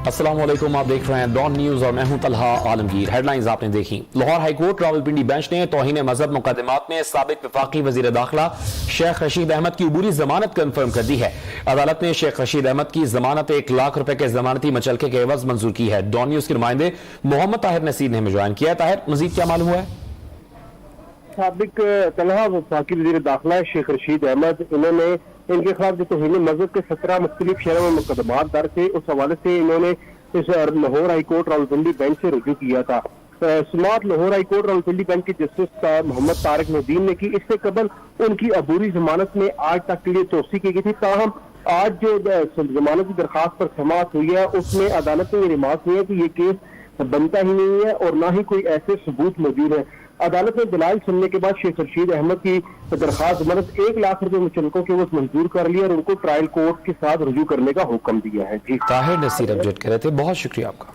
السلام علیکم، آپ دیکھ رہے ہیں ڈان نیوز اور میں ہوں طلحہ عالمگیر۔ ہیڈ لائنز آپ نے دیکھی۔ Lahore high court Rawalpindi bench نے توہین مذہب مقدمات میں سابق وفاقی وزیر داخلہ شیخ رشید احمد کی عبوری ضمانت کنفرم کر دی ہے۔ عدالت نے شیخ رشید احمد کی ضمانت 1 لاکھ روپے کے ضمانتی مچلکے کے عوض منظور کی ہے۔ ڈان نیوز کے نمائندے محمد طاہر نصیر نے ہمیں جوائن کیا ہے۔ طاہر، مزید کیا معلوم ہوا ہے؟ سابق طلحہ وفاقی وزیر داخلہ شیخ رشید احمد، انہوں نے ان کے خلاف جو توہین مذہب کے 17 مختلف شرح میں مقدمات درج تھے، اس حوالے سے انہوں نے اس Lahore high court Rawalpindi bench سے رجوع کیا تھا۔ سماعت Lahore high court Rawalpindi bench کے جسٹس محمد طارق ندیم نے کی۔ اس سے قبل ان کی عبوری ضمانت میں آج تک کے لیے توسیع کی گئی تھی، تاہم آج جو ضمانت کی درخواست پر سماعت ہوئی ہے اس میں عدالت نے یہ ریمارک کیا ہے کہ یہ کیس بنتا ہی نہیں ہے اور نہ ہی کوئی ایسے ثبوت موجود ہے۔ عدالت نے دلائل سننے کے بعد شیخ رشید احمد کی درخواست ضمانت 1 لاکھ روپے مچلکوں کے وہ منظور کر لیا اور ان کو ٹرائل کورٹ کے ساتھ رجوع کرنے کا حکم دیا ہے۔ طاہر نصیر اپڈیٹ کر رہے تھے، بہت شکریہ آپ کا۔